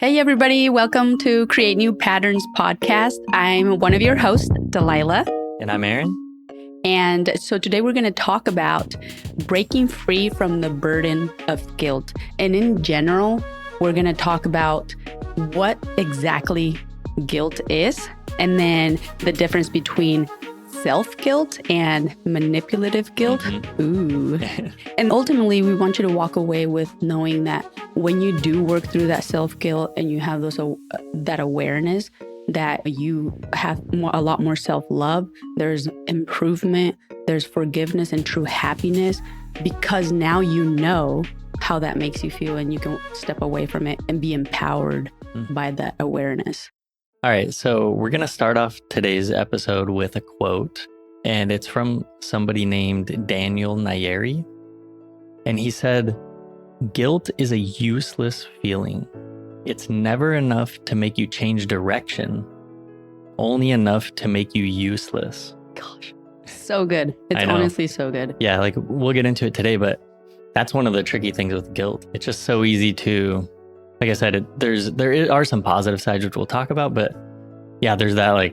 Hey, everybody. Welcome to Create New Patterns podcast. I'm one of your hosts, Delilah. And I'm Aaron. And so today we're going to talk about breaking free from the burden of guilt. And in general, we're going to talk about what exactly guilt is, and then the difference between self-guilt and manipulative guilt. Ooh. And ultimately, we want you to walk away with knowing that when you do work through that self-guilt and you have that awareness that you have a lot more self-love, there's improvement, there's forgiveness and true happiness, because now you know how that makes you feel and you can step away from it and be empowered by that awareness. All right, so we're going to start off today's episode with a quote, and it's from somebody named Daniel Nayeri. And he said, "Guilt is a useless feeling. It's never enough to make you change direction, only enough to make you useless." Gosh, so good. It's honestly so good. Yeah, like we'll get into it today, but that's one of the tricky things with guilt. It's just so easy to, like I said, there are some positive sides which we'll talk about, but yeah, there's that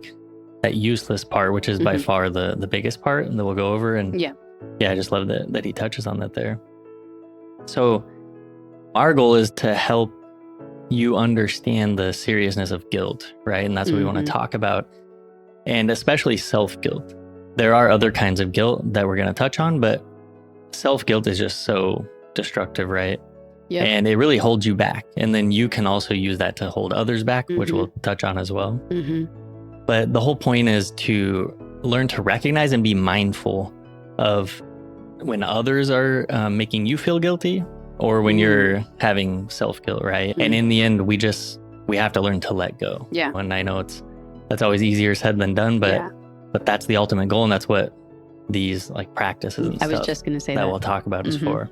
useless part, which is by far the biggest part, and that we'll go over. And yeah, I just love that he touches on that there. So our goal is to help you understand the seriousness of guilt, right? And that's what we want to talk about, and especially self-guilt. There are other kinds of guilt that we're going to touch on, but self-guilt is just so destructive, right? Yep. And it really holds you back. And then you can also use that to hold others back, which we'll touch on as well. But the whole point is to learn to recognize and be mindful of when others are making you feel guilty, or when you're having self-guilt, right? And in the end, we have to learn to let go. Yeah. And I know that's always easier said than done, but that's the ultimate goal. And that's what these practices and stuff I was just going to say that we'll talk about is for.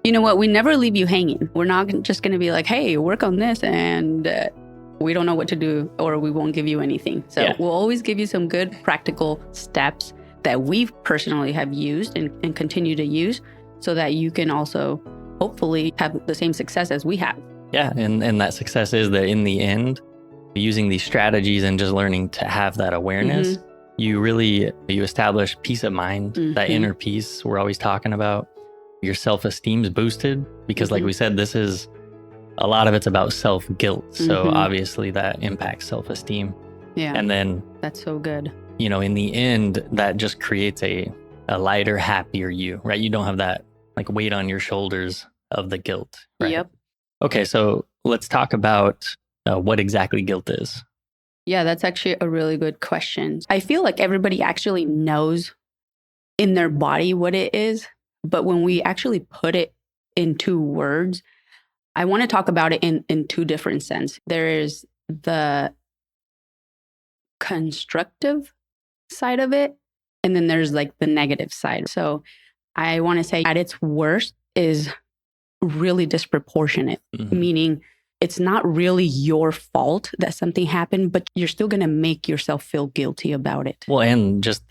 You know what? We never leave you hanging. We're not just going to be like, hey, work on this, and we don't know what to do, or we won't give you anything. So we'll always give you some good practical steps that we personally have used and continue to use, so that you can also hopefully have the same success as we have. Yeah, and that success is that in the end, using these strategies and just learning to have that awareness, you establish peace of mind, that inner peace we're always talking about. Your self-esteem is boosted because like we said, a lot of it's about self-guilt. So obviously that impacts self-esteem. Yeah. And then that's so good. In the end, that just creates a lighter, happier you, right? You don't have that weight on your shoulders of the guilt. Right? Yep. Okay. So let's talk about what exactly guilt is. Yeah, that's actually a really good question. I feel like everybody actually knows in their body what it is. But when we actually put it into words, I want to talk about it in two different senses. There is the constructive side of it, and then there's the negative side. So I want to say at its worst is really disproportionate, meaning it's not really your fault that something happened, but you're still going to make yourself feel guilty about it. Well, and just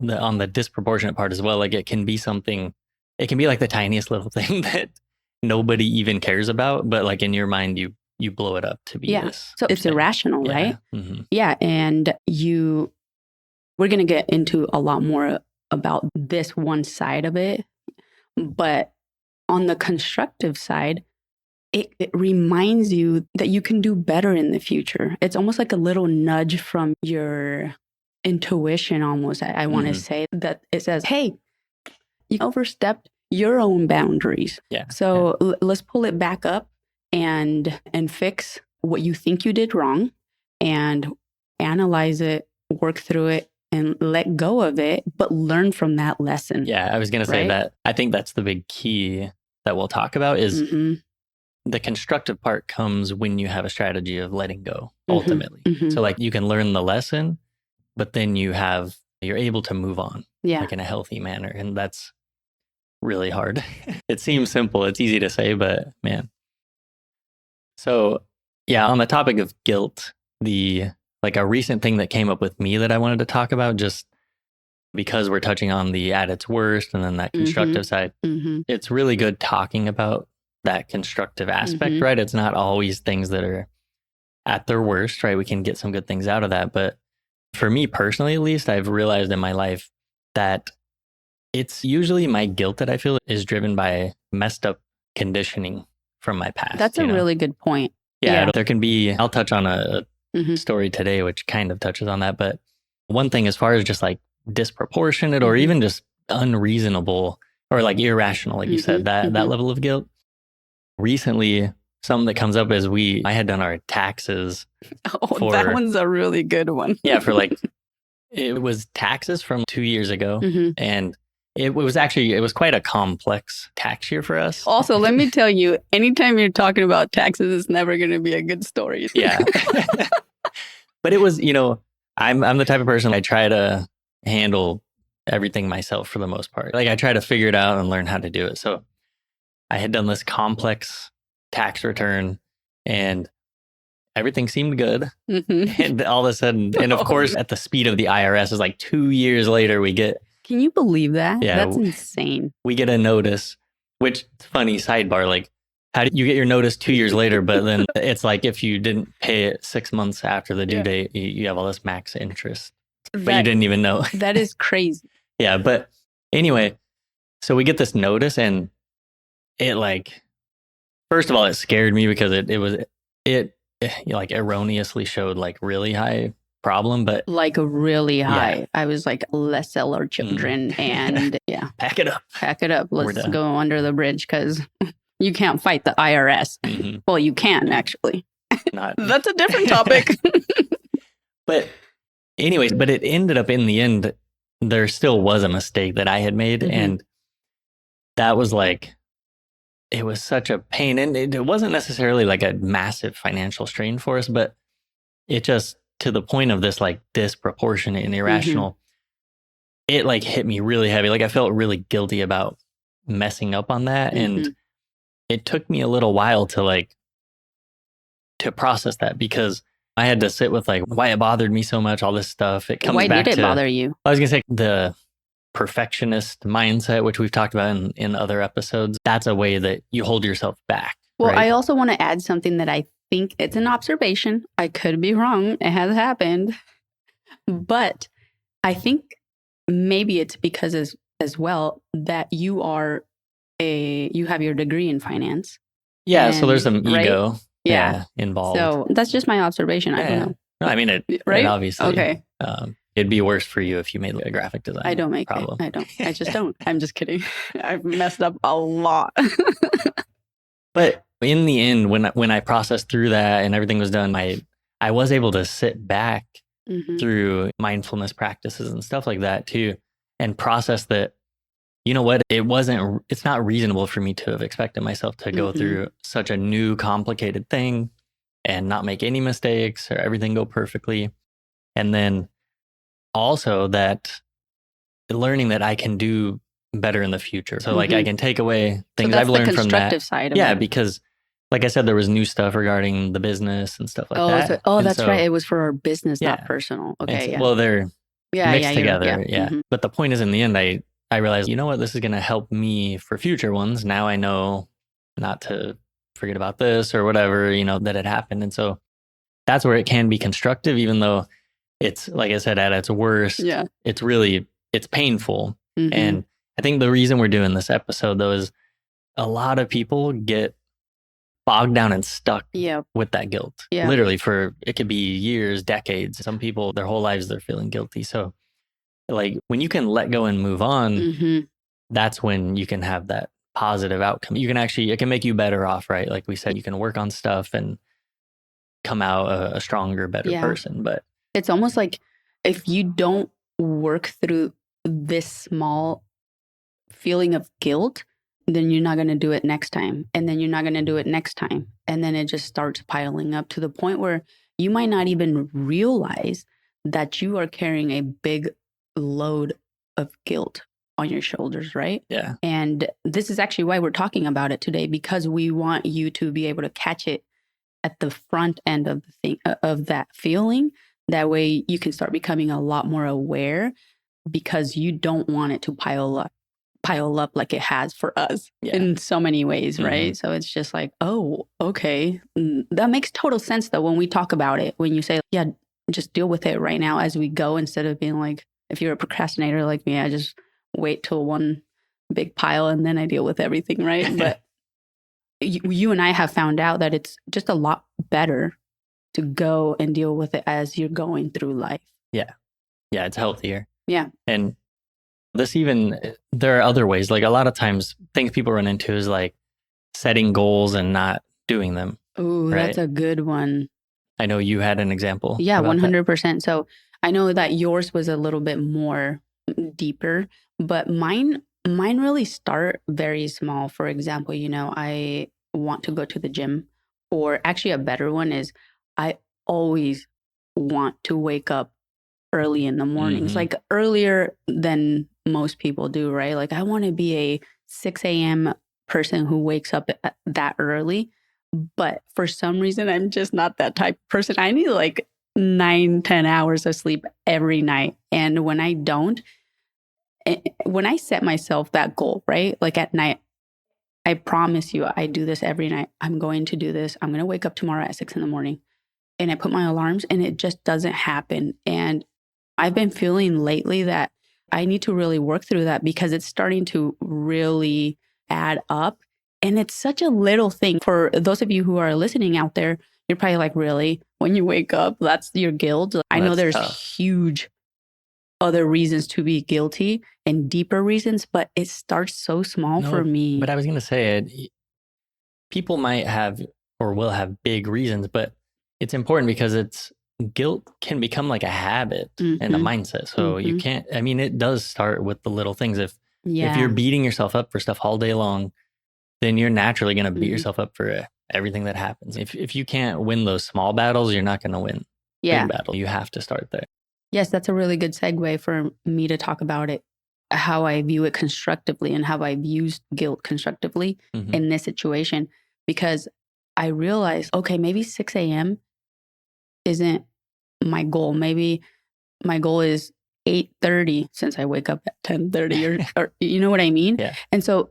on the disproportionate part as well, it can be something, it can be the tiniest little thing that nobody even cares about, but in your mind, you blow it up to be this. So it's irrational, right? Yeah. And we're going to get into a lot more about this one side of it. But on the constructive side, it reminds you that you can do better in the future. It's almost like a little nudge from your intuition almost, I want to say, that it says, hey, you overstepped your own boundaries. Yeah. So let's pull it back up and fix what you think you did wrong, and analyze it, work through it, and let go of it, but learn from that lesson. Yeah, I was going to say that. I think that's the big key that we'll talk about is the constructive part comes when you have a strategy of letting go, ultimately. So you can learn the lesson, but then you're able to move on in a healthy manner. And that's really hard. It seems simple. It's easy to say, but man. So on the topic of guilt, a recent thing that came up with me that I wanted to talk about, just because we're touching on the at its worst and then that constructive side, it's really good talking about that constructive aspect, right? It's not always things that are at their worst, right? We can get some good things out of that. But for me personally, at least, I've realized in my life that it's usually my guilt that I feel is driven by messed up conditioning from my past. That's a really good point. Yeah. There can be, I'll touch on a story today, which kind of touches on that. But one thing, as far as just like disproportionate or even just unreasonable or like irrational, like you said, that level of guilt. Recently, something that comes up is I had done our taxes. Oh, that one's a really good one. Yeah, for like, it was taxes from 2 years ago. And it was quite a complex tax year for us. Also, let me tell you, anytime you're talking about taxes, it's never going to be a good story. Yeah. But it was, I'm the type of person, I try to handle everything myself for the most part. Like I try to figure it out and learn how to do it. So I had done this complex tax return and everything seemed good. And all of a sudden, and of course, at the speed of the IRS is like 2 years later, we get. Can you believe that? Yeah, that's insane. We get a notice, which funny sidebar, like how do you get your notice 2 years later? But then it's like if you didn't pay it 6 months after the due date, you have all this max interest, but you didn't even know. That is crazy. Yeah. But anyway, so we get this notice and it like, first of all, it scared me because it like erroneously showed like really high problem, but like really high. Yeah. I was like, let's sell our children and pack it up. Let's go under the bridge because you can't fight the IRS. Well, you can actually. That's a different topic. But anyways, but it ended up in the end, there still was a mistake that I had made. And that was like, it was such a pain. And it wasn't necessarily like a massive financial strain for us, but it just, to the point of this like disproportionate and irrational, it like hit me really heavy. Like I felt really guilty about messing up on that. And it took me a little while to process that because I had to sit with like why it bothered me so much, all this stuff. It comes why back did it bother you? I was going to say the perfectionist mindset, which we've talked about in other episodes. That's a way that you hold yourself back. Well, right? I also want to add something that I think it's an observation. I could be wrong. It has happened. But I think maybe it's because as well that you have your degree in finance. Yeah. So there's some ego involved. So that's just my observation. I don't know. No, I mean, it obviously. Okay. It'd be worse for you if you made a graphic design. I don't make it. I don't. I just don't. I'm just kidding. I've messed up a lot. But in the end, when I processed through that and everything was done, I was able to sit back through mindfulness practices and stuff like that too, and process that, you know what, it's not reasonable for me to have expected myself to go through such a new, complicated thing and not make any mistakes or everything go perfectly. And then also that learning that I can do better in the future. So like I can take away things I've learned from that. Constructive side of it. Because like I said, there was new stuff regarding the business and stuff like that. That's right. It was for our business, not personal. Okay. Well, they're mixed together. Yeah. But the point is, in the end, I realized, you know what, this is going to help me for future ones. Now I know not to forget about this or whatever, that had happened. And so that's where it can be constructive, even though it's, like I said, at its worst, it's painful. And I think the reason we're doing this episode, though, is a lot of people get bogged down and stuck with that guilt. Yeah. Literally it could be years, decades. Some people, their whole lives, they're feeling guilty. So like when you can let go and move on, that's when you can have that positive outcome. It can make you better off, right? Like we said, you can work on stuff and come out a stronger, better person. But it's almost like if you don't work through this small feeling of guilt, then you're not going to do it next time. And then you're not going to do it next time. And then it just starts piling up to the point where you might not even realize that you are carrying a big load of guilt on your shoulders, right? Yeah. And this is actually why we're talking about it today, because we want you to be able to catch it at the front end of the thing, of that feeling. That way you can start becoming a lot more aware, because you don't want it to pile up pile up like it has for us in so many ways, right? So it's just like, oh, okay. That makes total sense though when we talk about it. When you say, yeah, just deal with it right now as we go, instead of being like, if you're a procrastinator like me, I just wait till one big pile and then I deal with everything, right? But you and I have found out that it's just a lot better to go and deal with it as you're going through life. Yeah, it's healthier. Yeah. And there are other ways. Like a lot of times things people run into is like setting goals and not doing them. Ooh, right? That's a good one. I know you had an example. Yeah, about 100%. that. So I know that yours was a little bit more deeper, but mine really start very small. For example, I want to go to the gym, or actually a better one is I always want to wake up early in the mornings, like earlier than most people do, right? Like I want to be a 6 a.m. person who wakes up that early. But for some reason, I'm just not that type of person. I need like 9-10 hours of sleep every night. And when I don't, when I set myself that goal, right? Like at night, I promise you, I do this every night. I'm going to do this. I'm going to wake up tomorrow at 6 a.m. And I put my alarms and it just doesn't happen. And I've been feeling lately that I need to really work through that because it's starting to really add up. And it's such a little thing. For those of you who are listening out there, you're probably like, really? When you wake up, that's your guilt? I know there's huge other reasons to be guilty and deeper reasons, but it starts so small for me. But I was going to say, people might have or will have big reasons, but it's important because guilt can become like a habit and a mindset. So you can't, it does start with the little things. If you're beating yourself up for stuff all day long, then you're naturally going to beat yourself up for everything that happens. If you can't win those small battles, you're not going to win big battles. You have to start there. Yes, that's a really good segue for me to talk about it, how I view it constructively and how I've used guilt constructively in this situation. Because I realized, okay, maybe 6 a.m. isn't my goal. Maybe my goal is 8:30 since I wake up at 10:30 or you know what I mean? Yeah. And so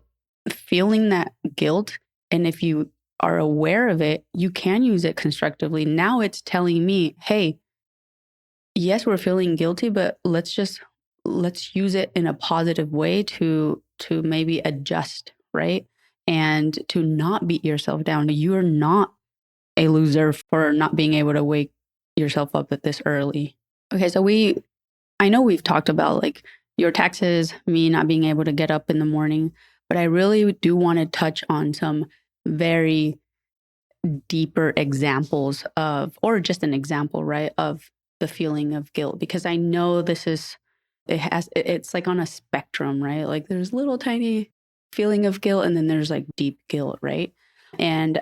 feeling that guilt, and if you are aware of it, you can use it constructively. Now it's telling me, hey, yes, we're feeling guilty, but let's use it in a positive way to maybe adjust, right? And to not beat yourself down. You're not a loser for not being able to wake yourself up at this early. Okay, so I know we've talked about like your taxes, me not being able to get up in the morning, but I really do want to touch on some very deeper examples or just an example, right, of the feeling of guilt, because I know it's like on a spectrum, right? Like there's little tiny feeling of guilt and then there's like deep guilt, right? And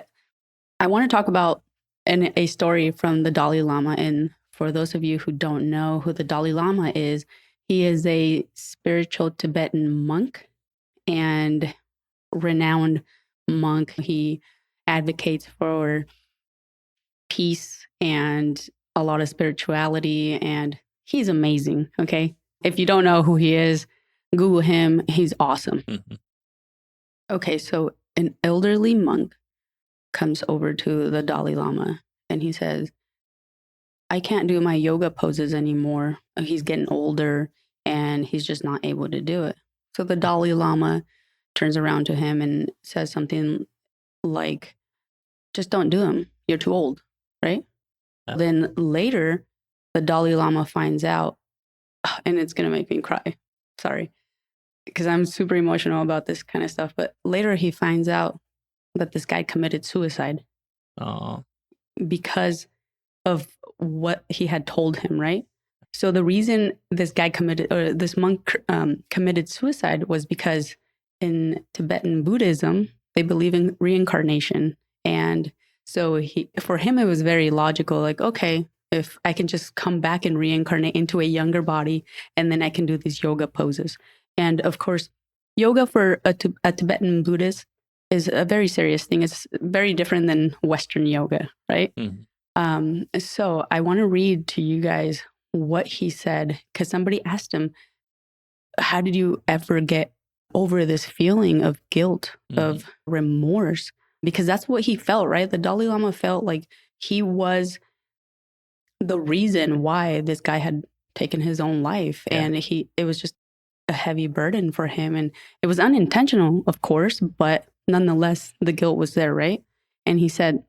I want to talk about a story from the Dalai Lama. And for those of you who don't know who the Dalai Lama is, he is a spiritual Tibetan monk and renowned monk. He advocates for peace and a lot of spirituality, and he's amazing. Okay. If you don't know who he is, Google him. He's awesome. Okay. So an elderly monk comes over to the Dalai Lama and he says, I can't do my yoga poses anymore. He's getting older and he's just not able to do it. So the Dalai Lama turns around to him and says something like, just don't do them. You're too old, right? Yeah. Then later, the Dalai Lama finds out, and it's going to make me cry. Sorry, because I'm super emotional about this kind of stuff. But later he finds out that this guy committed suicide because of what he had told him, right? So the reason this monk committed suicide was because in Tibetan Buddhism, they believe in reincarnation. And so for him, it was very logical, like, okay, if I can just come back and reincarnate into a younger body, and then I can do these yoga poses. And of course, yoga for a Tibetan Buddhist is a very serious thing. It's very different than Western yoga, right? So I want to read to you guys what he said, because somebody asked him, how did you ever get over this feeling of guilt, of remorse, because that's what he felt, right? The Dalai Lama felt like he was the reason why this guy had taken his own life. Yeah. And it was just a heavy burden for him. And it was unintentional, of course, but nonetheless, the guilt was there, right? And he said,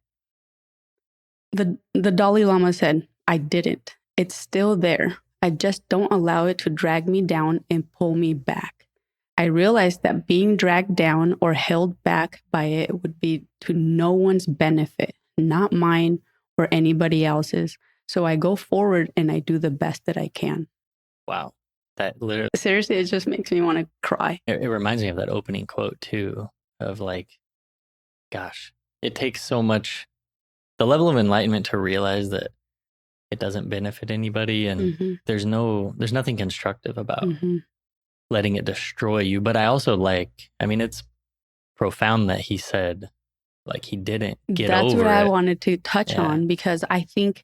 the Dalai Lama said, I didn't. It's still there. I just don't allow it to drag me down and pull me back. I realized that being dragged down or held back by it would be to no one's benefit, not mine or anybody else's. So I go forward and I do the best that I can. Wow. That literally, seriously, it just makes me want to cry. it reminds me of that opening quote too, of like, gosh, it takes so much, the level of enlightenment to realize that it doesn't benefit anybody. And there's nothing constructive about letting it destroy you. But I also it's profound that he said, like, he didn't get over it. That's what I wanted to touch on, because I think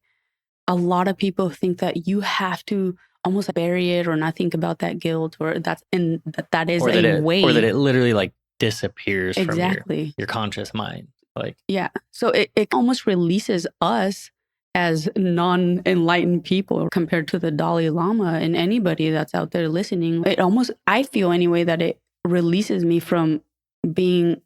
a lot of people think that you have to almost bury it or not think about that guilt, or that is a way. Or that it literally like disappears exactly from your conscious mind. Like, yeah. So it almost releases us as non-enlightened people compared to the Dalai Lama and anybody that's out there listening. It almost, I feel anyway, that it releases me from being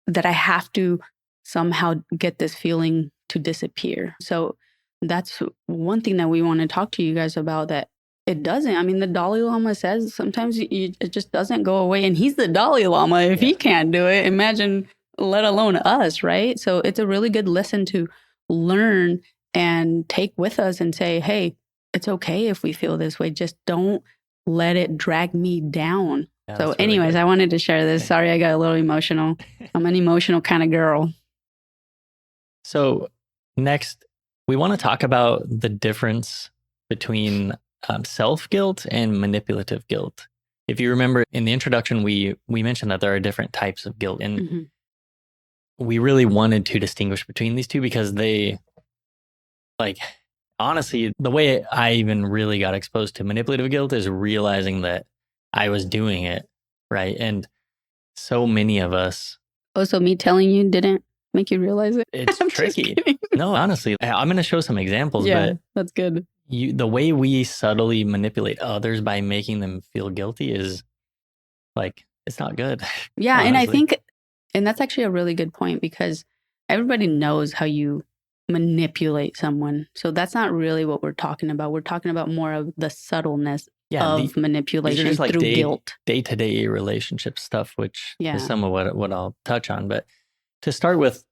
that I have to somehow get this feeling to disappear. So that's one thing that we want to talk to you guys about, that it doesn't. I mean, the Dalai Lama says sometimes it just doesn't go away. And he's the Dalai Lama. If he can't do it, imagine, let alone us, right? So it's a really good lesson to learn and take with us and say, hey, it's okay if we feel this way. Just don't let it drag me down. Yeah, so really anyways, good. I wanted to share this. Sorry, I got a little emotional. I'm an emotional kind of girl. So next, we want to talk about the difference between self-guilt and manipulative guilt. If you remember in the introduction, we mentioned that there are different types of guilt, and we really wanted to distinguish between these two because they, like, honestly, the way I even really got exposed to manipulative guilt is realizing that I was doing it, right? And so many of us. Oh, so me telling you didn't make you realize it? It's tricky. No, honestly, I'm going to show some examples. Yeah, but that's good. The way we subtly manipulate others by making them feel guilty is like, it's not good. Yeah, honestly. And I think, and that's actually a really good point, because everybody knows how you manipulate someone. So that's not really what we're talking about. We're talking about more of the subtleness of manipulation just like through guilt. Day-to-day relationship stuff, which is some of what I'll touch on. But to start with,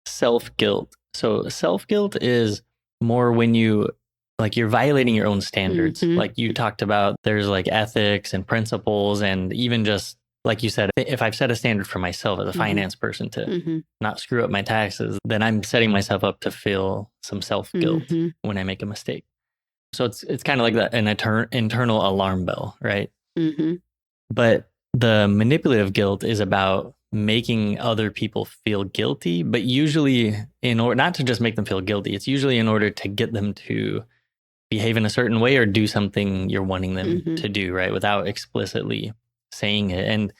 self-guilt. So self-guilt is more when you're violating your own standards. Like you talked about, there's like ethics and principles, and even just like you said, if I've set a standard for myself as a finance person to not screw up my taxes, then I'm setting myself up to feel some self-guilt when I make a mistake. So it's kind of like that, an internal alarm bell, right? But the manipulative guilt is about making other people feel guilty, but usually in order not to just make them feel guilty, it's usually in order to get them to behave in a certain way or do something you're wanting them to do, right? Without explicitly saying it. And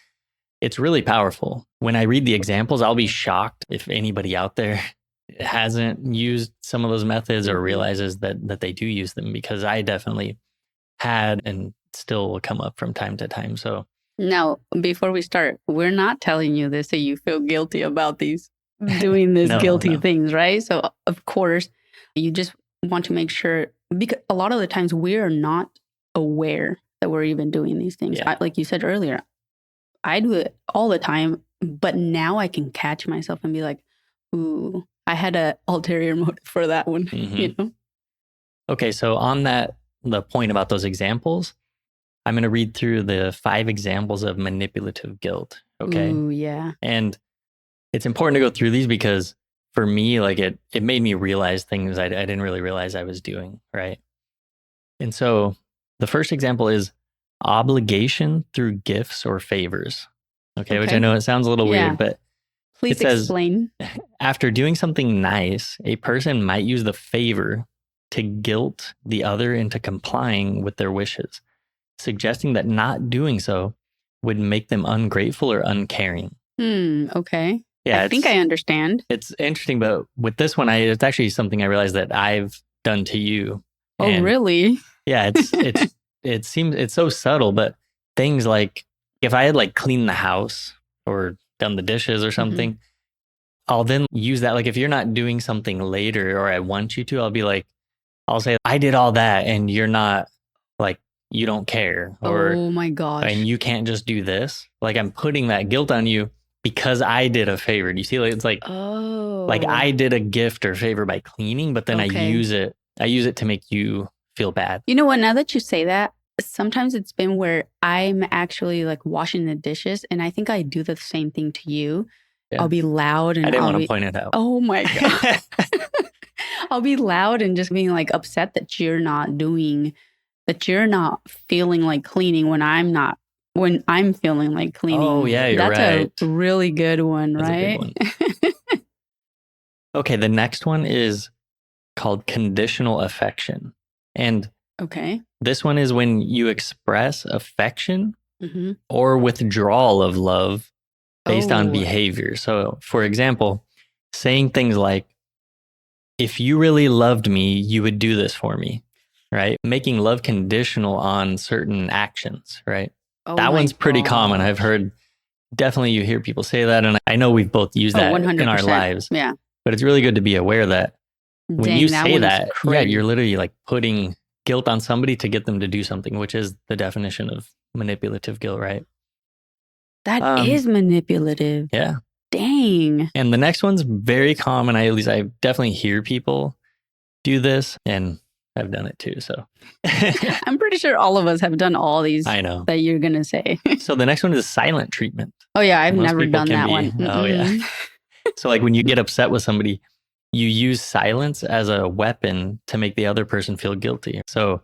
it's really powerful. When I read the examples, I'll be shocked if anybody out there hasn't used some of those methods or realizes that they do use them, because I definitely had and still will come up from time to time. So now, before we start, we're not telling you this so you feel guilty about doing these guilty things, right? So of course, you just want to make sure, because a lot of the times we're not aware that we're even doing these things. Yeah. Like you said earlier, I do it all the time, but now I can catch myself and be like, ooh, I had an ulterior motive for that one, you know? Okay, so on the point about those examples, I'm going to read through the 5 examples of manipulative guilt. Okay. Ooh, yeah. And it's important to go through these because for me, like it made me realize things I didn't really realize I was doing. Right. And so the first example is obligation through gifts or favors. Okay. Which I know it sounds a little weird, but please explain. After doing something nice, a person might use the favor to guilt the other into complying with their wishes, suggesting that not doing so would make them ungrateful or uncaring. Okay. Yeah, I think I understand. It's interesting, but with this one, it's actually something I realized that I've done to you. Oh, really? Yeah, it seems it's so subtle, but things like if I had like cleaned the house or done the dishes or something, I'll then use that. Like if you're not doing something later or I want you to, I'll say, I did all that and you're not, like, you don't care, or Oh my gosh. and you can't just do this. Like I'm putting that guilt on you because I did a favor. Do you see? Like it's like, like I did a gift or favor by cleaning, but then I use it to make you feel bad. You know what? Now that you say that, sometimes it's been where I'm actually like washing the dishes, and I think I do the same thing to you. Yeah. I'll be loud and I didn't want to point it out. Oh my God. I'll be loud and just being like upset that you're not feeling like cleaning when I'm feeling like cleaning. Oh yeah, you're right. That's a really good one, That's right? a good one. Okay, the next one is called conditional affection. And this one is when you express affection or withdrawal of love based on behavior. So, for example, saying things like, if you really loved me, you would do this for me, right? Making love conditional on certain actions, right? That one's pretty common. I've heard, definitely you hear people say that. And I know we've both used that 100%. in our lives. Yeah. But it's really good to be aware that when you say that, you're literally like putting guilt on somebody to get them to do something, which is the definition of manipulative guilt, right? That is manipulative. Yeah. Dang. And the next one's very common. I definitely hear people do this, and I've done it too. So I'm pretty sure all of us have done all these. I know that you're going to say. So the next one is silent treatment. Oh yeah. I've never done that one. Oh yeah. So like when you get upset with somebody, you use silence as a weapon to make the other person feel guilty. So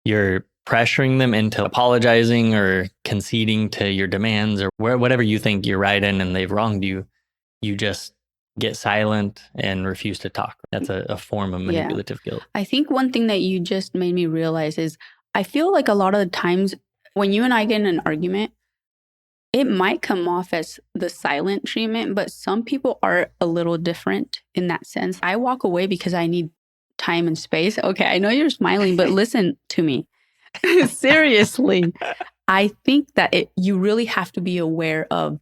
you're pressuring them into apologizing or conceding to your demands or whatever you think you're right in and they've wronged you. You just get silent and refuse to talk. That's a form of manipulative guilt. I think one thing that you just made me realize is I feel like a lot of the times when you and I get in an argument, it might come off as the silent treatment, but some people are a little different in that sense. I walk away because I need time and space. Okay, I know you're smiling, but listen to me. Seriously. I think that you really have to be aware of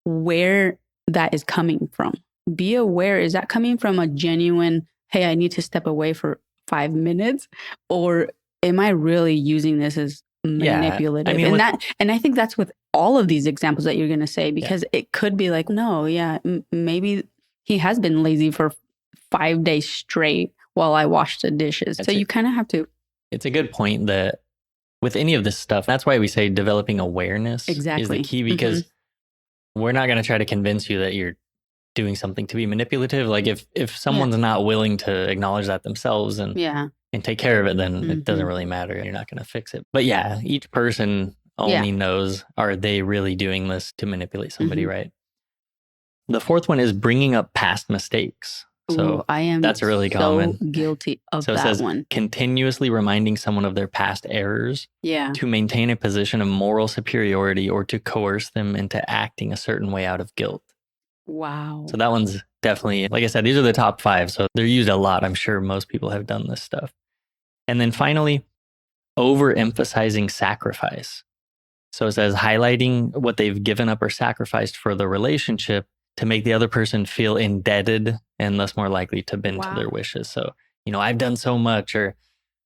where that is coming from. Be aware, is that coming from a genuine, hey, I need to step away for 5 minutes? Or am I really using this as manipulative? I mean, and I think that's with all of these examples that you're going to say, because it could be like, no, maybe he has been lazy for 5 days straight while I wash the dishes. So you kind of have to. It's a good point that with any of this stuff, that's why we say developing awareness is the key, because we're not going to try to convince you that you're doing something to be manipulative. Like if someone's not willing to acknowledge that themselves and take care of it, then it doesn't really matter. You're not going to fix it. But yeah, each person only knows, are they really doing this to manipulate somebody, right? The fourth one is bringing up past mistakes. So that's a really common. Guilty of that one. So it says continuously reminding someone of their past errors to maintain a position of moral superiority or to coerce them into acting a certain way out of guilt. Wow. So that one's definitely, like I said, these are the top 5. So they're used a lot. I'm sure most people have done this stuff. And then finally, overemphasizing sacrifice. So it says highlighting what they've given up or sacrificed for the relationship to make the other person feel indebted and thus more likely to bend to their wishes. So, I've done so much, or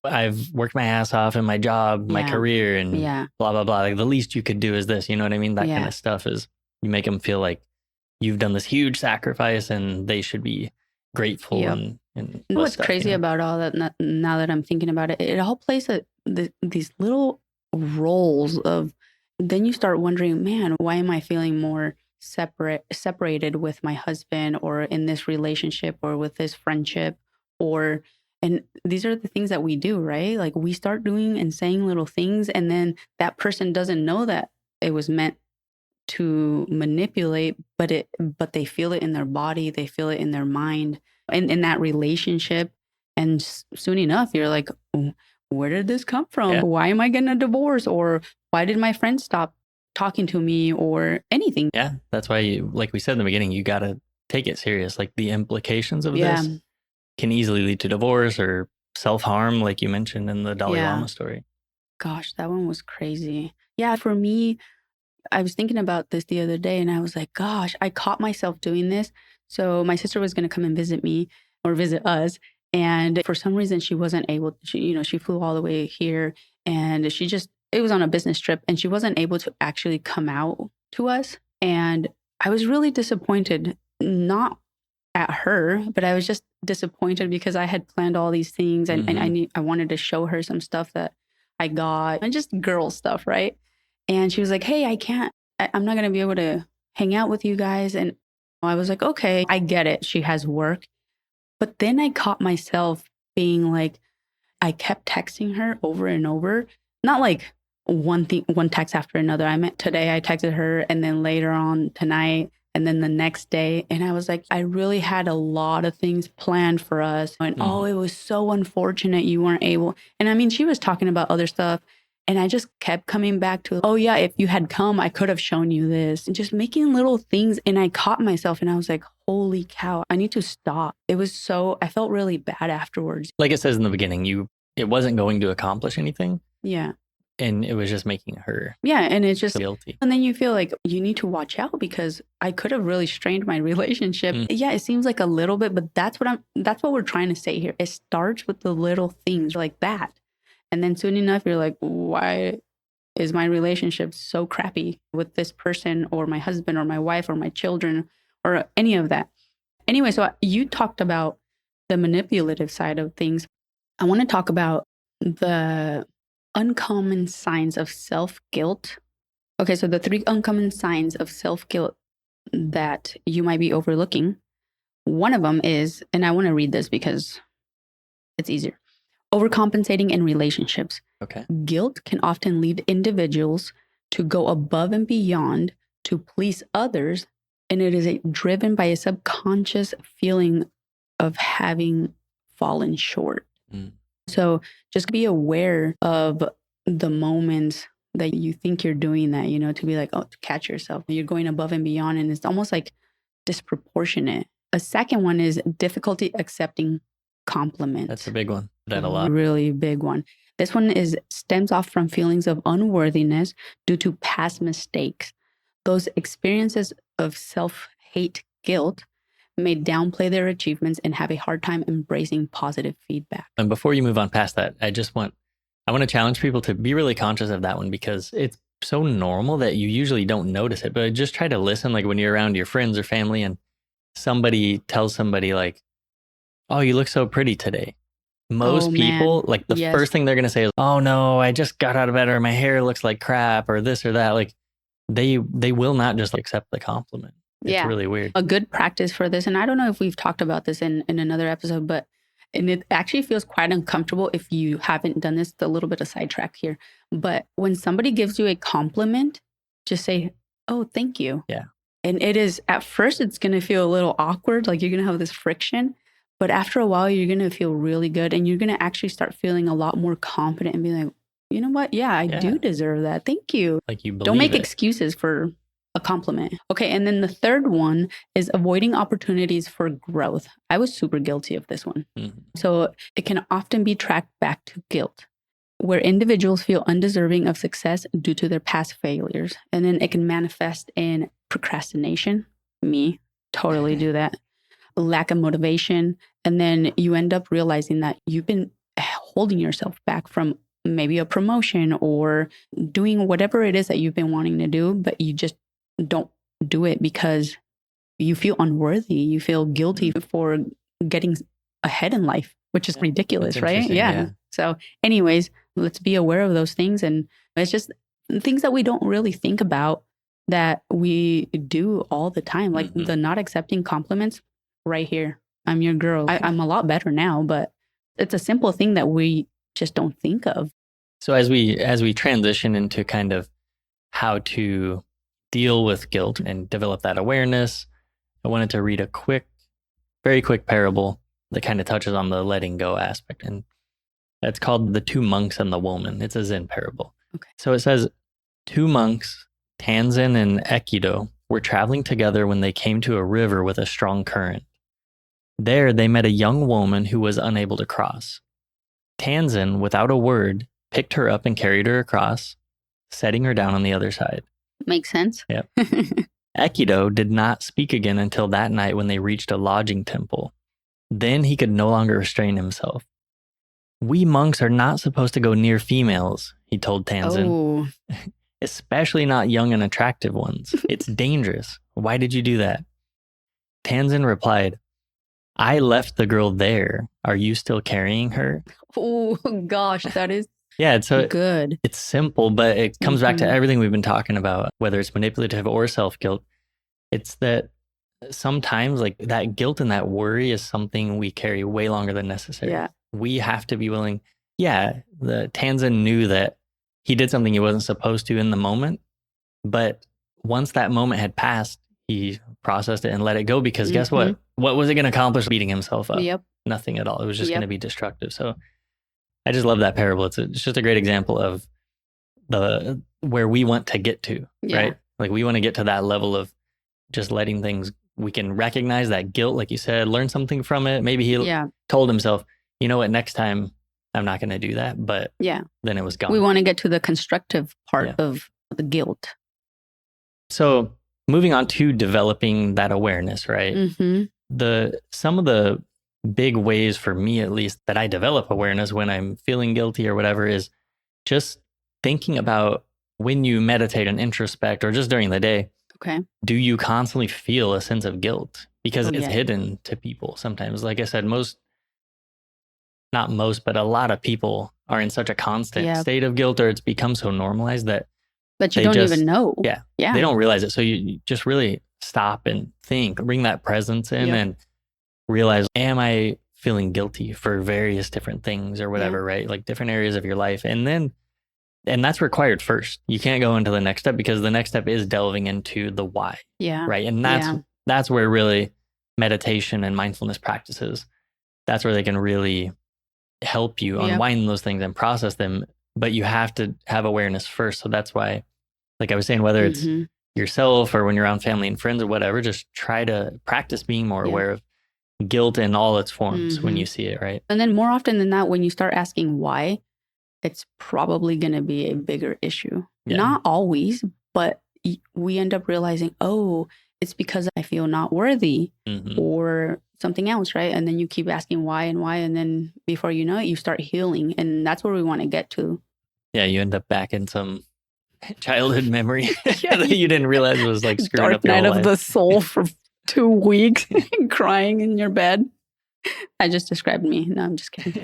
I've worked my ass off in my job, my career, and blah, blah, blah. Like the least you could do is this, you know what I mean? That kind of stuff is, you make them feel like you've done this huge sacrifice and they should be grateful. And what's crazy about all that, now that I'm thinking about it, it all plays these little roles of, then you start wondering, man, why am I feeling more separated with my husband, or in this relationship, or with this friendship, and these are the things that we do, right? Like we start doing and saying little things, and then that person doesn't know that it was meant to manipulate, but they feel it in their body, they feel it in their mind, and in that relationship. And soon enough, you're like, where did this come from? Why am I getting a divorce? Or why did my friend stop talking to me or anything. Yeah. That's why, like we said in the beginning, you got to take it serious. Like the implications of this can easily lead to divorce or self-harm, like you mentioned in the Dalai Lama story. Gosh, that one was crazy. Yeah, for me, I was thinking about this the other day and I was like, gosh, I caught myself doing this. So my sister was going to come and visit me or visit us. And for some reason, she wasn't able to, she flew all the way here and it was on a business trip and she wasn't able to actually come out to us. And I was really disappointed, not at her, but I was just disappointed because I had planned all these things and I wanted to show her some stuff that I got and just girl stuff, right? And she was like, hey, I'm not going to be able to hang out with you guys. And I was like, okay, I get it. She has work. But then I caught myself being like, I kept texting her over and over, not like one text after another. I meant today I texted her and then later on tonight and then the next day. And I was like, I really had a lot of things planned for us. And it was so unfortunate you weren't able. And I mean, she was talking about other stuff. And I just kept coming back to, oh yeah, if you had come, I could have shown you this. And just making little things. And I caught myself and I was like, holy cow, I need to stop. I felt really bad afterwards. Like it says in the beginning, it wasn't going to accomplish anything. Yeah. And it was just making her and it's just guilty. And then you feel like you need to watch out because I could have really strained my relationship. Yeah, it seems like a little bit, but that's what we're trying to say here. It starts with the little things like that. And then soon enough, you're like, why is my relationship so crappy with this person or my husband or my wife or my children or any of that? Anyway, so you talked about the manipulative side of things. I want to talk about the uncommon signs of self-guilt. Okay, so the 3 uncommon signs of self-guilt that you might be overlooking. One of them is, and I want to read this because it's easier. Overcompensating in relationships. Okay. Guilt can often lead individuals to go above and beyond to please others, and it is driven by a subconscious feeling of having fallen short. So just be aware of the moments that you think you're doing that, to be like, to catch yourself. You're going above and beyond, and it's almost like disproportionate. A second one is difficulty accepting compliments. That's a big one. That a lot. Really big one. This one stems off from feelings of unworthiness due to past mistakes. Those experiences of self-hate guilt may downplay their achievements and have a hard time embracing positive feedback. And before you move on past that, I want to challenge people to be really conscious of that one because it's so normal that you usually don't notice it, but just try to listen. Like when you're around your friends or family and somebody tells somebody like, oh, you look so pretty today. Most people, like the first thing they're going to say is, oh no, I just got out of bed or my hair looks like crap or this or that. Like they will not just accept the compliment. It's really weird. A good practice for this, and I don't know if we've talked about this in another episode, and it actually feels quite uncomfortable if you haven't done this. A little bit of sidetrack here. But when somebody gives you a compliment, just say, oh, thank you. Yeah. And it is, at first, it's going to feel a little awkward. Like you're going to have this friction. But after a while, you're going to feel really good. And you're going to actually start feeling a lot more confident and be like, you know what? Yeah, I do deserve that. Thank you. Like you believe Don't make it. excuses for a compliment. Okay. And then the third one is avoiding opportunities for growth. I was super guilty of this one. So it can often be tracked back to guilt, where individuals feel undeserving of success due to their past failures. And then it can manifest in procrastination. Me, totally do that. Lack of motivation. And then you end up realizing that you've been holding yourself back from maybe a promotion or doing whatever it is that you've been wanting to do, but you just don't do it because you feel unworthy. You feel guilty for getting ahead in life, which is ridiculous, right? Yeah. So anyways, let's be aware of those things. And it's just things that we don't really think about that we do all the time, like the not accepting compliments right here. I'm your girl. I'm a lot better now, but it's a simple thing that we just don't think of. So as we transition into kind of how to deal with guilt and develop that awareness, I wanted to read a very quick parable that kind of touches on the letting go aspect. And it's called The Two Monks and the Woman. It's a Zen parable. Okay. So it says, 2 monks Tanzan and Ekido were traveling together when they came to a river with a strong current. There, they met a young woman who was unable to cross. Tanzan, without a word, picked her up and carried her across, setting her down on the other side. Makes sense. Yep. Ekido did not speak again until that night when they reached a lodging temple. Then he could no longer restrain himself. We monks are not supposed to go near females, he told Tanzan. Oh, Especially not young and attractive ones. It's dangerous. Why did you do that? Tanzan replied, I left the girl there. Are you still carrying her? oh gosh, that is Yeah, so good. it's simple, but it comes back to Mhm. everything we've been talking about, whether it's manipulative or self-guilt. It's that sometimes like that guilt and that worry is something we carry way longer than necessary. Yeah. We have to be willing. Yeah, the Tanzan knew that he did something he wasn't supposed to in the moment, but once that moment had passed, he processed it and let it go because guess what? What was it going to accomplish beating himself up? Yep. Nothing at all. It was just Yep. going to be destructive. So I just love that parable. It's just a great example of the where we want to get to, Yeah. right? Like we want to get to that level of just letting things, we can recognize that guilt, like you said, learn something from it. Maybe he Yeah. told himself, you know what, next time I'm not going to do that. But Yeah. then it was gone. We want to get to the constructive part Yeah. of the guilt. So moving on to developing that awareness, right? Mm-hmm. Some of the big ways for me, at least, that I develop awareness when I'm feeling guilty or whatever is just thinking about when you meditate and introspect or just during the day, Okay. do you constantly feel a sense of guilt? Because Oh, it's yeah. hidden to people sometimes. Like I said, not most, but a lot of people are in such a constant Yeah. state of guilt, or it's become so normalized that But you they don't just- even know. yeah, Yeah. they don't realize it. So you just really stop and think, bring that presence in Yep. and realize, am I feeling guilty for various different things or whatever, right? Like different areas of your life. And that's required first. You can't go into the next step because the next step is delving into the why, Yeah. right? And Yeah. that's where really meditation and mindfulness practices, that's where they can really help you Yep. unwind those things and process them. But you have to have awareness first. So that's why, like I was saying, whether it's Mhm. yourself or when you're around family and friends or whatever, just try to practice being more Yeah. aware of guilt in all its forms when Mhm. you see it, right? And then more often than not, when you start asking why, it's probably going to be a bigger issue. Yeah. Not always, but we end up realizing, oh, it's because I feel not worthy Mhm. or something else, right? And then you keep asking why. And then before you know it, you start healing. And that's where we want to get to. Yeah, you end up back in some childhood memory Yeah, that you didn't realize was like screwing Dark up your night whole of life. the soul for 2 weeks, crying in your bed. I just described me. No, I'm just kidding.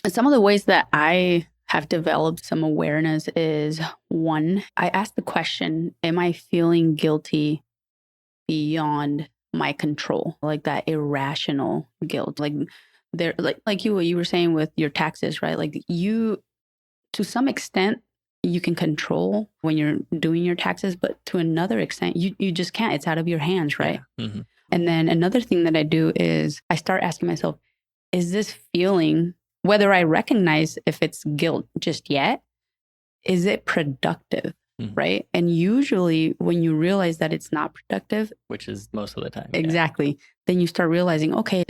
Some of the ways that I have developed some awareness is one, I ask the question, am I feeling guilty beyond my control? Like that irrational guilt. Like there like you were saying with your taxes, right? Like you to some extent you can control when you're doing your taxes, but to another extent you just can't. It's out of your hands, right? Yeah. Mhm. And then another thing that I do is I start asking myself, is this feeling, whether I recognize if it's guilt just yet, is it productive? Mhm. Right? And usually when you realize that it's not productive, Which is most of the time. Yeah. exactly, then you start realizing, okay,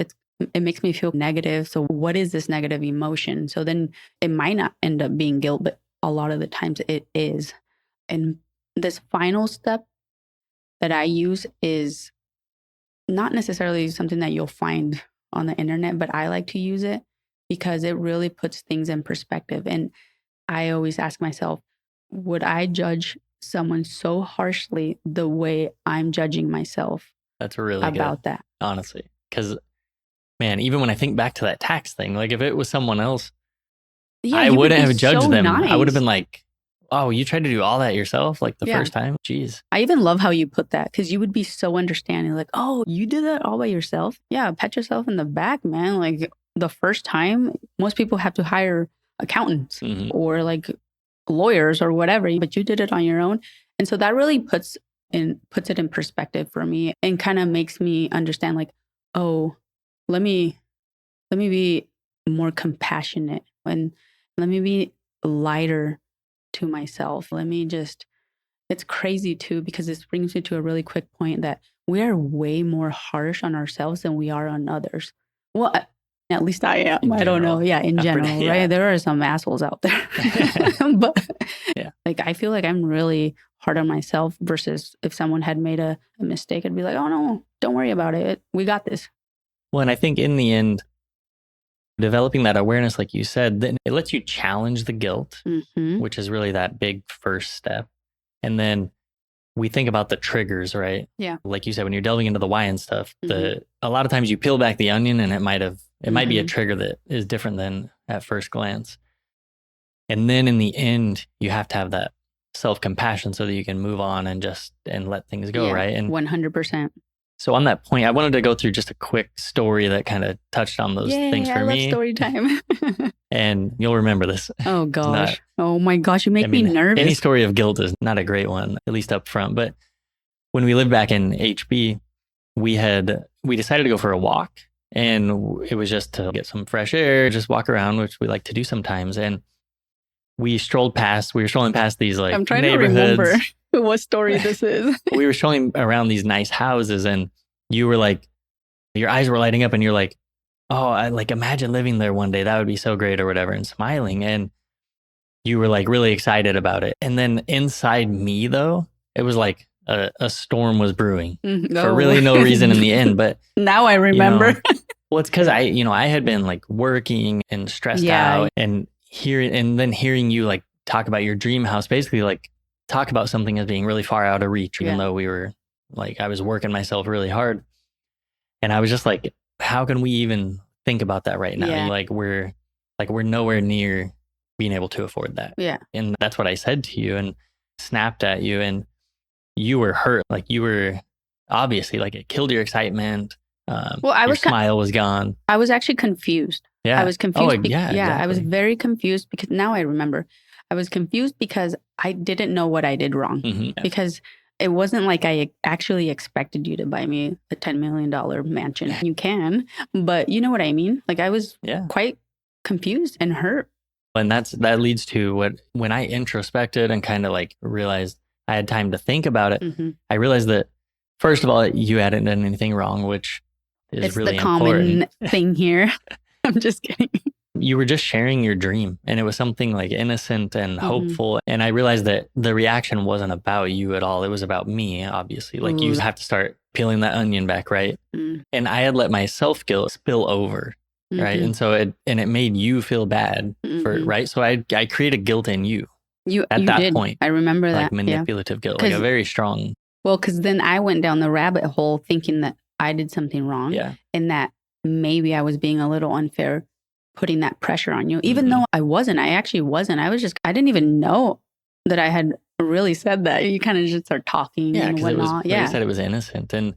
it makes me feel negative. So what is this negative emotion? So then it might not end up being guilt, but a lot of the times it is. And this final step that I use is not necessarily something that you'll find on the internet, but I like to use it because it really puts things in perspective. And I always ask myself, would I judge someone so harshly the way I'm judging myself That's really about good, that? honestly. Because, man, even when I think back to that tax thing, like if it was someone else, Yeah, I you would wouldn't be have judged so them. I would have nice. been like, oh, you tried to do all that yourself like the Yeah. first time? Jeez. I even love how you put that because you would be so understanding. Like, oh, you did that all by yourself? Yeah, pat yourself in the back, man. Like the first time, most people have to hire accountants Mhm. or like lawyers or whatever, but you did it on your own. And so that really puts it in perspective for me and kind of makes me understand like, oh, let me be more compassionate and let me be lighter to myself. It's crazy too, because this brings me to a really quick point that we are way more harsh on ourselves than we are on others. Well, at least I am. In I don't know. general. Yeah, in general, Yeah. right? There are some assholes out there. But Yeah. like, I feel like I'm really hard on myself versus if someone had made a mistake, I'd be like, oh no, don't worry about it. We got this. Well, and I think in the end, developing that awareness, like you said, then it lets you challenge the guilt, which is really that big first step. And then we think about the triggers, right? Yeah. Like you said, when you're delving into the why and stuff, a lot of times you peel back the onion and it might be a trigger that is different than at first glance. And then in the end, you have to have that self-compassion so that you can move on and let things go, right? And 100%. so on that point, I wanted to go through just a quick story that kind of touched on those things for me. I love story time. And you'll remember this. Oh gosh. Oh my gosh. You make me nervous. Any story of guilt is not a great one, at least up front. But when we lived back in HB, we decided to go for a walk, and it was just to get some fresh air, just walk around, which we like to do sometimes. And we were strolling past these like I'm trying neighborhoods. to remember what story this is. We were strolling around these nice houses, and you were like, your eyes were lighting up, and you're like, oh, I like imagine living there one day. That would be so great, or whatever, and smiling. And you were like really excited about it. And then inside me, though, it was like a storm was brewing for really no reason in the end. But now I remember. Well, it's because I had been like working and stressed out, and then hearing you like talk about your dream house, basically like talk about something as being really far out of reach, even though we were like, I was working myself really hard. And I was just like, how can we even think about that right now? Yeah. Like we're nowhere near being able to afford that. Yeah. And that's what I said to you and snapped at you, and you were hurt. Like you were obviously like it killed your excitement. Your smile was gone. I was actually confused. Yeah. I was confused. Exactly. I was very confused because now I remember. I was confused because I didn't know what I did wrong. Because it wasn't like I actually expected you to buy me a $10 million mansion. You can, but you know what I mean? Like I was quite confused and hurt. And that leads to when I introspected and kind of like realized I had time to think about it, I realized that first of all, you hadn't done anything wrong, which is really important. It's the common thing here. I'm just kidding. You were just sharing your dream, and it was something like innocent and hopeful. And I realized that the reaction wasn't about you at all. It was about me, obviously. Like you have to start peeling that onion back, right? And I had let my self-guilt spill over, right? And so it made you feel bad for, right? So I created guilt in you. At that point. I remember that. Like manipulative guilt, like a very strong. Well, because then I went down the rabbit hole thinking that I did something wrong and that maybe I was being a little unfair putting that pressure on you, even though I wasn't. I actually wasn't. I didn't even know that I had really said that. You kind of just start talking and whatnot. Like I said, it was innocent. And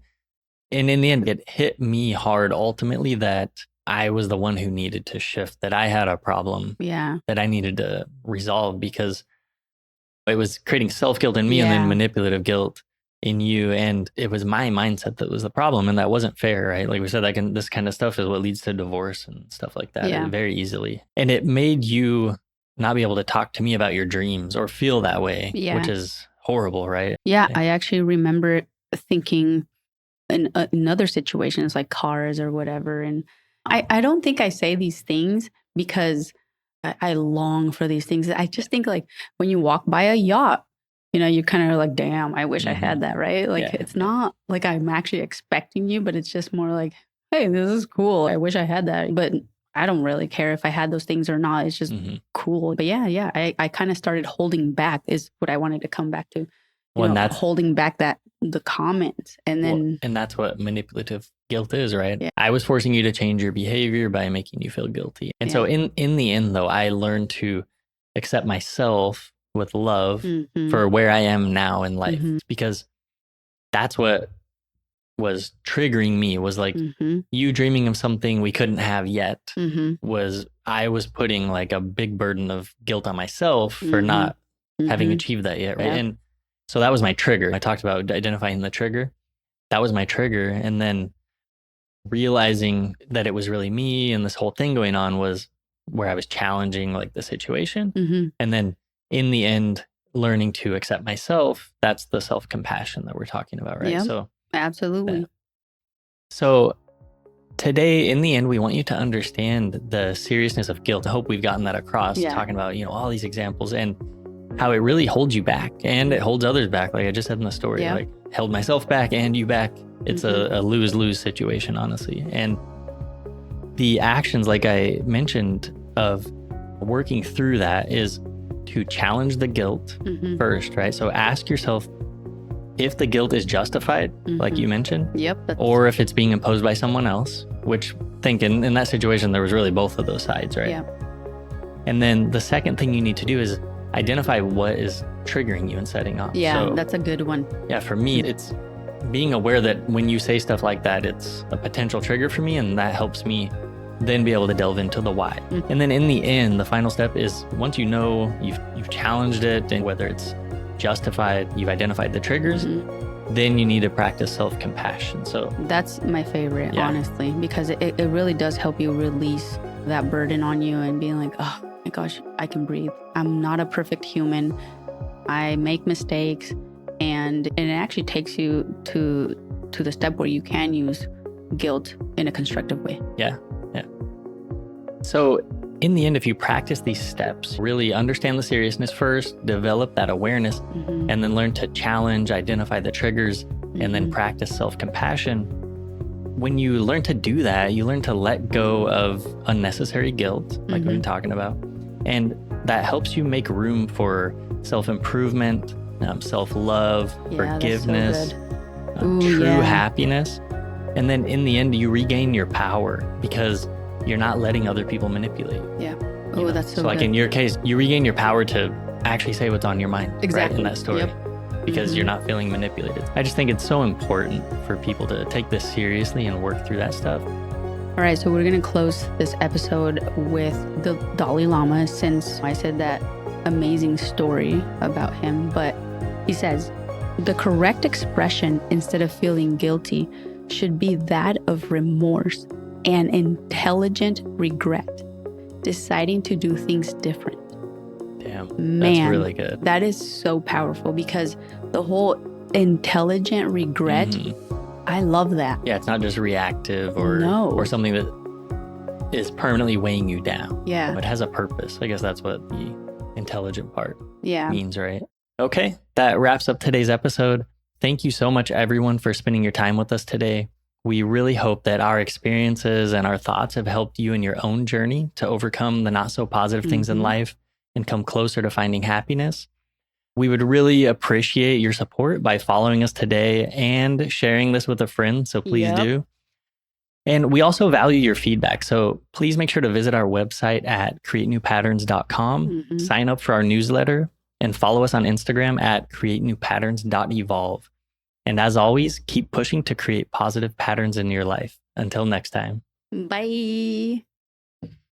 in the end, it hit me hard ultimately that I was the one who needed to shift, that I had a problem that I needed to resolve because it was creating self-guilt in me and then manipulative guilt in you. And it was my mindset that was the problem. And that wasn't fair, right? Like we said, this kind of stuff is what leads to divorce and stuff like that very easily. And it made you not be able to talk to me about your dreams or feel that way, which is horrible, right? Yeah. I actually remember thinking in other situations like cars or whatever. And I don't think I say these things because I long for these things. I just think like when you walk by a yacht, you know, you kind of like, damn, I wish I had that, right? Like it's not like I'm actually expecting you, but it's just more like, hey, this is cool. I wish I had that. But I don't really care if I had those things or not. It's just cool. But I kind of started holding back is what I wanted to come back to. That's holding back the comments. And then and that's what manipulative guilt is, right? Yeah. I was forcing you to change your behavior by making you feel guilty. And so in the end, though, I learned to accept myself with love for where I am now in life, because that's what was triggering me was like you dreaming of something we couldn't have yet was I was putting like a big burden of guilt on myself for not having achieved that yet, right? Yeah. And so that was my trigger. I talked about identifying the trigger. That was my trigger. And then realizing that it was really me and this whole thing going on was where I was challenging like the situation. And then in the end, learning to accept myself, that's the self-compassion that we're talking about, right? Yep. So Absolutely. yeah. So today, in the end, we want you to understand the seriousness of guilt. I hope we've gotten that across, talking about, all these examples and how it really holds you back and it holds others back. Like I just said in the story, like held myself back and you back. It's a lose-lose situation, honestly. And the actions, like I mentioned, of working through that is to challenge the guilt first, right? So ask yourself if the guilt is justified, like you mentioned, or if it's being imposed by someone else, which in that situation, there was really both of those sides, right? Yeah. And then the second thing you need to do is identify what is triggering you and setting off. Yeah, so, that's a good one. Yeah, for me, it's being aware that when you say stuff like that, it's a potential trigger for me, and that helps me then be able to delve into the why. And then in the end, the final step is once you know you've challenged it, and whether it's justified, you've identified the triggers, then you need to practice self-compassion. So that's my favorite, honestly, because it really does help you release that burden on you and being like, oh my gosh, I can breathe. I'm not a perfect human. I make mistakes, and it actually takes you to the step where you can use guilt in a constructive way. Yeah. So in the end, if you practice these steps, really understand the seriousness first, develop that awareness, and then learn to challenge, identify the triggers, and then practice self-compassion. When you learn to do that, you learn to let go of unnecessary guilt, like we've been talking about. And that helps you make room for self-improvement, self-love, forgiveness, true happiness. And then in the end, you regain your power because you're not letting other people manipulate. Yeah. Oh, that's so like good. In your case, you regain your power to actually say what's on your mind. Exactly. Right, in that story. Because you're not feeling manipulated. I just think it's so important for people to take this seriously and work through that stuff. All right, so we're going to close this episode with the Dalai Lama, since I said that amazing story about him. But he says, the correct expression instead of feeling guilty should be that of remorse and intelligent regret, deciding to do things different. Damn, Man, that's really good. That is so powerful, because the whole intelligent regret, I love that. Yeah, it's not just reactive or something that is permanently weighing you down. Yeah. It has a purpose. I guess that's what the intelligent part means, right? Okay, that wraps up today's episode. Thank you so much, everyone, for spending your time with us today. We really hope that our experiences and our thoughts have helped you in your own journey to overcome the not so positive things in life and come closer to finding happiness. We would really appreciate your support by following us today and sharing this with a friend. So please do. And we also value your feedback. So please make sure to visit our website at createnewpatterns.com, sign up for our newsletter, and follow us on Instagram at createnewpatterns.evolve. And as always, keep pushing to create positive patterns in your life. Until next time. Bye.